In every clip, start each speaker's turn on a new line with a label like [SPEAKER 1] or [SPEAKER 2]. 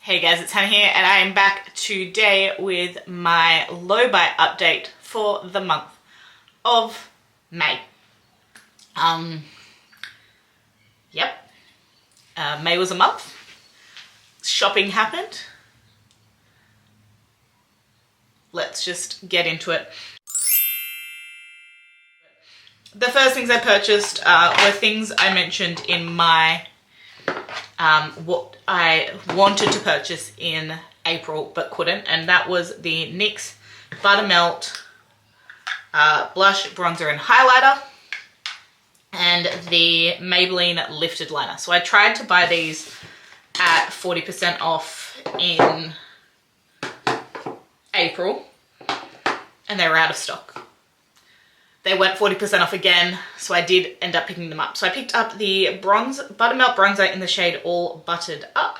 [SPEAKER 1] Hey guys, it's Hannah here and I am back today with my low buy update for the month of May. May was a month. Shopping happened. Let's just get into it. The first things I purchased were things I mentioned in my what I wanted to purchase in April but couldn't, and that was the NYX Buttermelt blush, bronzer and highlighter, and the Maybelline lifted liner. So I tried to buy these at 40% off in April and they were out of stock. They went 40% off again, so I did end up picking them up. So I picked up the Buttermelt bronzer in the shade All Buttered Up,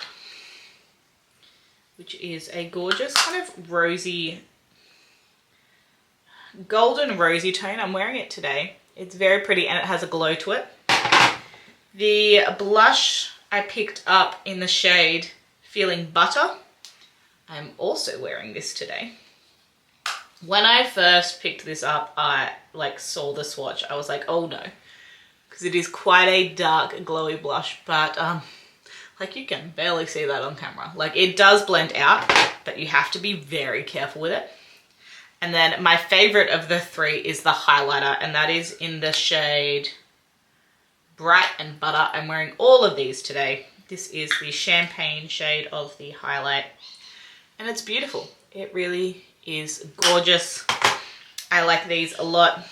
[SPEAKER 1] which is a gorgeous kind of rosy, golden rosy tone. I'm wearing it today. It's very pretty and it has a glow to it. The blush I picked up in the shade Feeling Butter. I'm also wearing this today. When I first picked this up, I saw the swatch. I was like, oh no, because it is quite a dark glowy blush, but you can barely see that on camera. It does blend out, but you have to be very careful with it. And then my favorite of the three is the highlighter, and that is in the shade Bright and Butter. I'm wearing all of these today. This is the champagne shade of the highlight, and it's beautiful. It really is gorgeous. I like these a lot.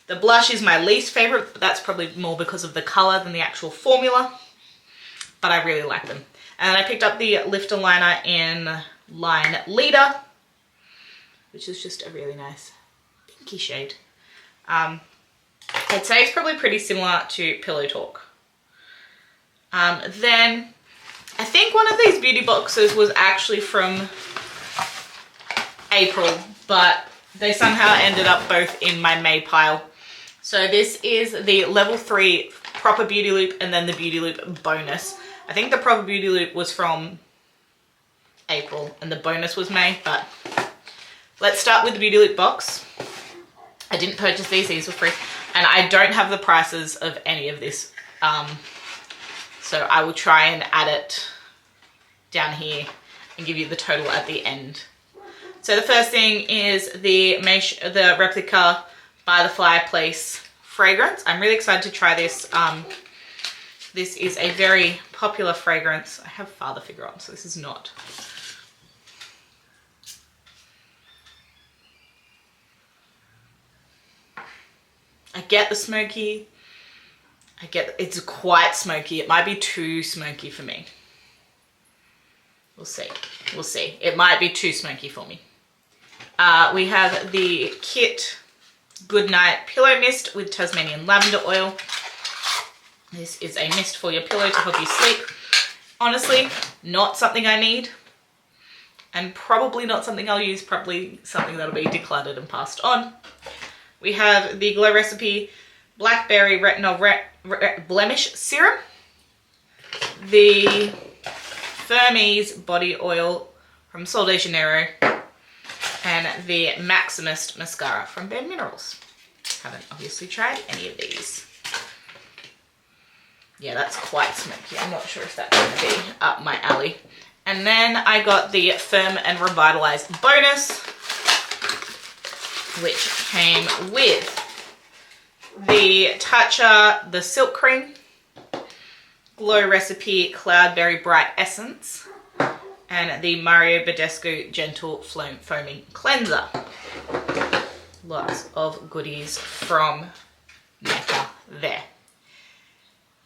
[SPEAKER 1] The blush is my least favorite, but that's probably more because of the color than the actual formula, but I really like them. And I picked up the lifter liner in Line Leader, which is just a really nice pinky shade. I'd say it's probably pretty similar to Pillow Talk. Then I think one of these beauty boxes was actually from April, but they somehow ended up both in my May pile. So this is the level 3 Proper Beauty Loop and then the Beauty Loop bonus. I think the Proper Beauty Loop was from April and the bonus was May, but let's start with the Beauty Loop box. I didn't purchase these were free, and I don't have the prices of any of this, so I will try and add it down here and give you the total at the end. So the first thing is the replica By the Fireplace fragrance. I'm really excited to try this. This is a very popular fragrance. I have father figure on, so this is not. I get the smoky. It's quite smoky. It might be too smoky for me. We'll see. We'll see. It might be too smoky for me. We have the Kit Goodnight Pillow Mist with Tasmanian Lavender Oil. This is a mist for your pillow to help you sleep. Honestly, not something I need, and probably not something I'll use, probably something that'll be decluttered and passed on. We have the Glow Recipe Blackberry Retinol Blemish Serum, the Firmies Body Oil from Sol de Janeiro, and the Maximist Mascara from Bare Minerals. Haven't obviously tried any of these. Yeah, that's quite smoky. I'm not sure if that's going to be up my alley. And then I got the Firm and Revitalize bonus, which came with the Tatcha, the Silk Cream, Glow Recipe Cloudberry Bright Essence, and the Mario Badescu Gentle Foaming Cleanser. Lots of goodies from Mecca there.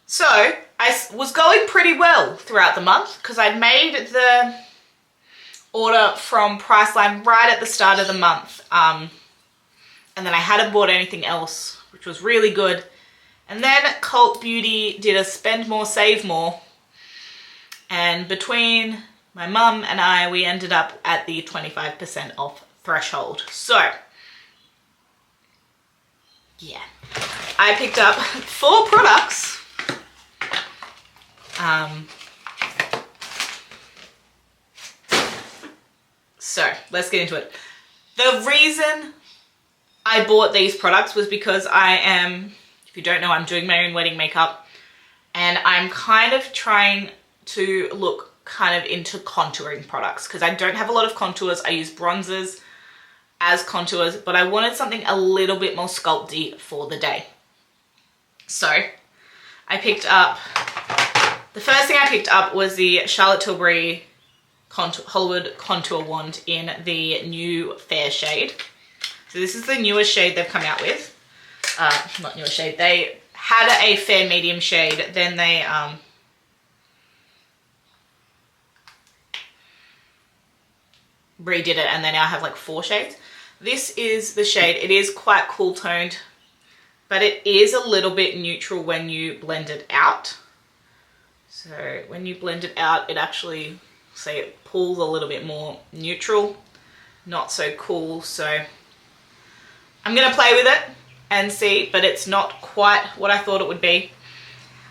[SPEAKER 1] So I was going pretty well throughout the month because I'd made the order from Priceline right at the start of the month. And then I hadn't bought anything else, which was really good. And then Cult Beauty did a spend more, save more. And between my mum and I, we ended up at the 25% off threshold. So, yeah. I picked up 4 products. So let's get into it. The reason I bought these products was because I am, if you don't know, I'm doing my own wedding makeup, and I'm kind of trying to look kind of into contouring products because I don't have a lot of contours. I use bronzers as contours, but I wanted something a little bit more sculpty for the day. So I picked up, the first thing I picked up was the Charlotte Tilbury Hollywood Contour Wand in the new Fair shade. So this is the newest shade they've come out with. Not newest shade, they had a fair medium shade, then they redid it, and they now have like 4 shades. This is the shade. It is quite cool toned, but it is a little bit neutral when you blend it out. So when you blend it out, it actually, say, it pulls a little bit more neutral, not so cool. So I'm gonna play with it and see, but it's not quite what I thought it would be.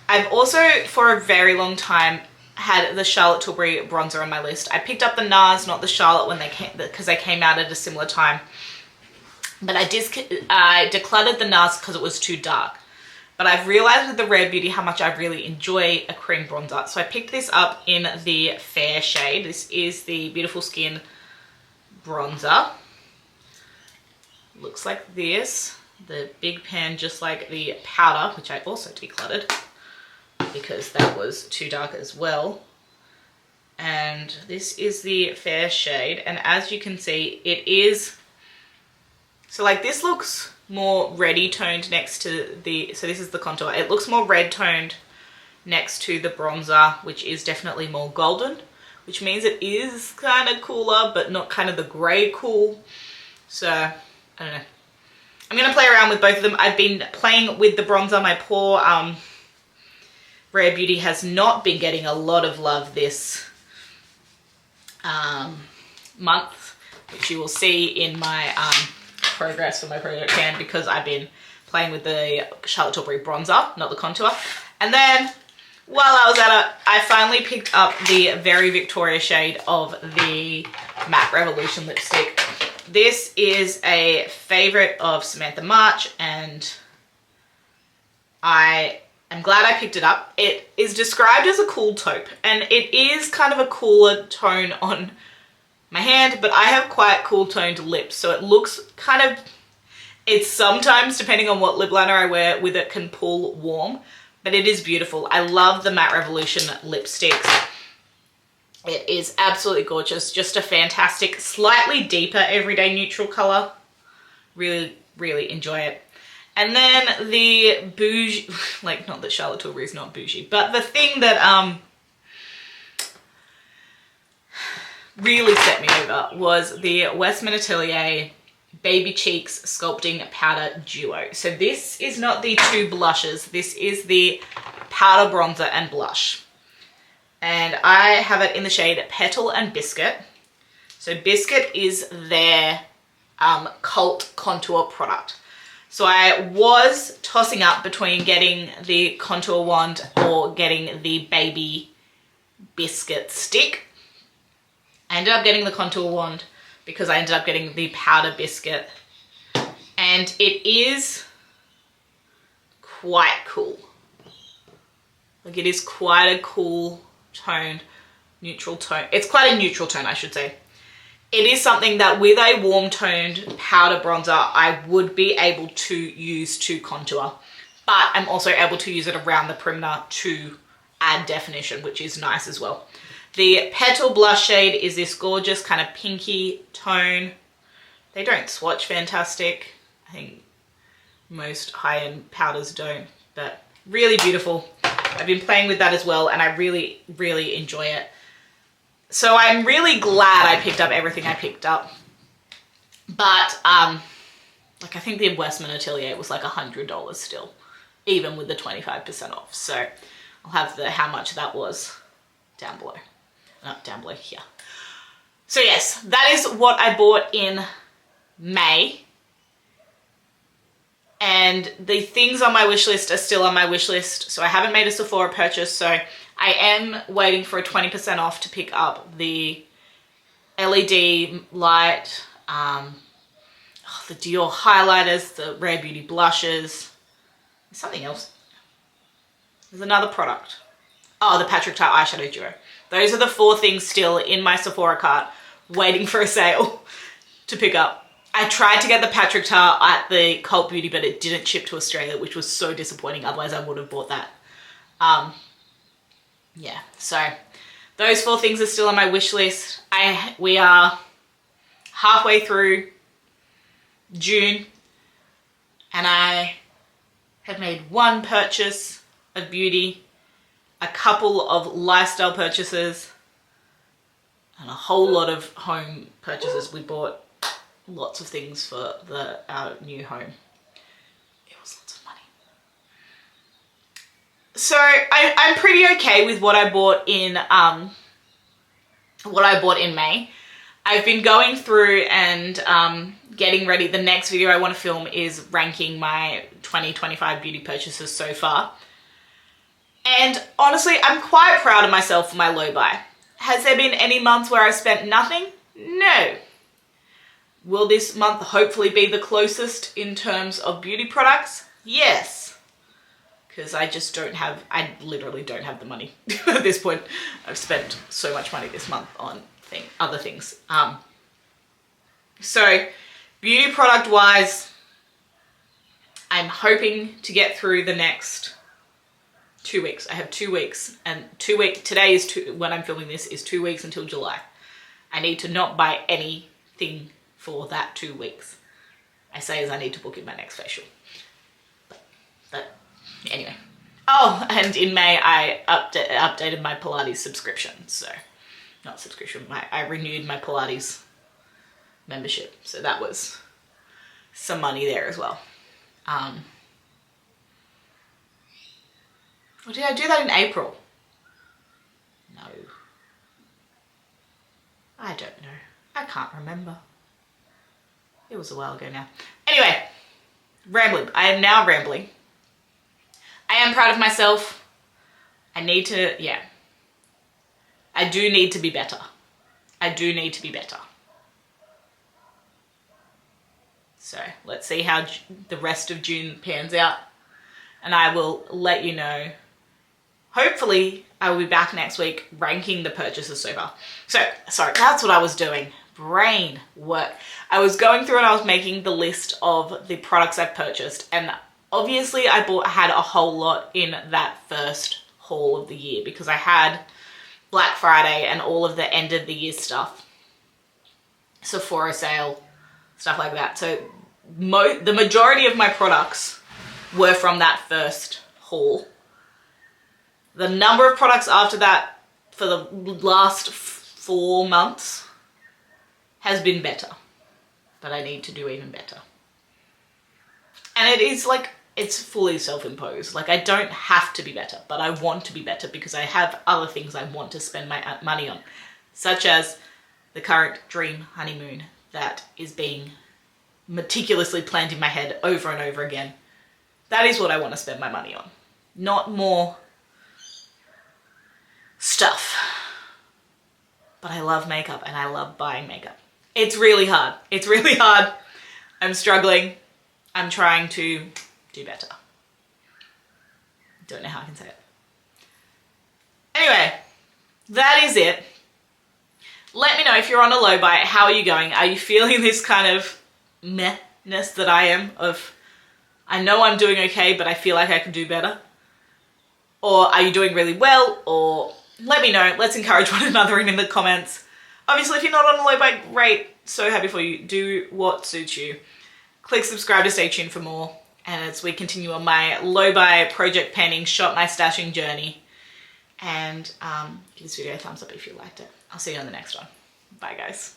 [SPEAKER 1] I've also, for a very long time, had the Charlotte Tilbury bronzer on my list. I picked up the NARS, not the Charlotte, when they came, because they came out at a similar time. But I decluttered the NARS because it was too dark. But I've realized with the Rare Beauty how much I really enjoy a cream bronzer. So I picked this up in the Fair shade. This is the Beautiful Skin bronzer. Looks like this. The big pan, just like the powder, which I also decluttered because that was too dark as well. And this is the Fair shade, and as you can see, it is, so like this looks more reddy toned next to the, so this is the contour, it looks more red toned next to the bronzer, which is definitely more golden, which means it is kind of cooler, but not kind of the gray cool. So I don't know, I'm gonna play around with both of them. I've been playing with the bronzer. My poor Rare Beauty has not been getting a lot of love this month, which you will see in my progress for my project can, because I've been playing with the Charlotte Tilbury bronzer, not the contour. And then while I was at it, I finally picked up the Very Victoria shade of the Matte Revolution lipstick. This is a favorite of Samantha March, and I'm glad I picked it up. It is described as a cool taupe, and it is kind of a cooler tone on my hand, but I have quite cool toned lips, so it looks kind of, it's sometimes, depending on what lip liner I wear with it, can pull warm, but it is beautiful. I love the Matte Revolution lipsticks. It is absolutely gorgeous. Just a fantastic, slightly deeper everyday neutral color. Really, really enjoy it. And then the bougie, like, not that Charlotte Tilbury is not bougie, but the thing that really set me over was the Westman Atelier Baby Cheeks Sculpting Powder Duo. So this is not the 2 blushes. This is the powder bronzer and blush. And I have it in the shade Petal and Biscuit. So Biscuit is their cult contour product. So I was tossing up between getting the contour wand or getting the Baby Biscuit stick. I ended up getting the contour wand because I ended up getting the powder biscuit. And it is quite cool. Like, it is quite a cool toned, neutral tone. It's quite a neutral tone, I should say. It is something that with a warm toned powder bronzer, I would be able to use to contour, but I'm also able to use it around the perimeter to add definition, which is nice as well. The Petal blush shade is this gorgeous kind of pinky tone. They don't swatch fantastic. I think most high-end powders don't, but really beautiful. I've been playing with that as well, and I really, really enjoy it. So I'm really glad I picked up everything I picked up. But, like, I think the Westman Atelier was like $100 still, even with the 25% off. So I'll have the how much that was down below. Not down below, here. So yes, that is what I bought in May. And the things on my wish list are still on my wish list. So I haven't made a Sephora purchase. So I am waiting for a 20% off to pick up the LED light, the Dior highlighters, the Rare Beauty blushes. There's something else. There's another product. Oh, the Patrick Ta eyeshadow duo. Those are the 4 things still in my Sephora cart waiting for a sale to pick up. I tried to get the Patrick Ta at the Cult Beauty, but it didn't ship to Australia, which was so disappointing. Otherwise, I would have bought that. Yeah, so those 4 things are still on my wish list. We are halfway through June, and I have made 1 purchase of beauty, a couple of lifestyle purchases, and a whole lot of home purchases. We bought lots of things for our new home. It was lots of money. So I'm pretty okay with what I bought in May. I've been going through and getting ready. The next video I want to film is ranking my 2025 beauty purchases so far. And honestly, I'm quite proud of myself for my low buy. Has there been any months where I spent nothing? No. Will this month hopefully be the closest in terms of beauty products? Yes. Because I literally don't have the money at this point. I've spent so much money this month on other things. So beauty product wise, I'm hoping to get through the next 2 weeks. I have 2 weeks, and today is when I'm filming this is 2 weeks until July. I need to not buy anything for that 2 weeks. I say as I need to book in my next facial. But anyway. Oh, and in May I updated my Pilates subscription. So, not subscription, I renewed my Pilates membership. So that was some money there as well. Or did I do that in April? No. I don't know. I can't remember. It was a while ago now. Anyway, rambling. I am now rambling. I am proud of myself. I need to, I do need to be better. I do need to be better. So let's see how the rest of June pans out. And I will let you know. Hopefully, I will be back next week ranking the purchases so far. So, sorry, that's what I was doing. Brain work. I was going through and I was making the list of the products I've purchased. And obviously, I had a whole lot in that first haul of the year because I had Black Friday and all of the end of the year stuff. Sephora sale, stuff like that. So, the majority of my products were from that first haul. The number of products after that for the last 4 months has been better, but I need to do even better. And it is like, it's fully self-imposed. Like I don't have to be better, but I want to be better because I have other things I want to spend my money on, such as the current dream honeymoon that is being meticulously planned in my head over and over again. That is what I want to spend my money on, not more stuff. But I love makeup and I love buying makeup. It's really hard. It's really hard. I'm struggling. I'm trying to do better. Don't know how I can say it. Anyway, that is it. Let me know if you're on a low buy. How are you going? Are you feeling this kind of meh-ness that I am of, I know I'm doing okay, but I feel like I can do better? Or are you doing really well? Or let me know. Let's encourage one another in the comments. Obviously, if you're not on a low buy, great. So happy for you. Do what suits you. Click subscribe to stay tuned for more. And as we continue on my low buy project panning, shop my stashing journey. And give this video a thumbs up if you liked it. I'll see you on the next one. Bye, guys.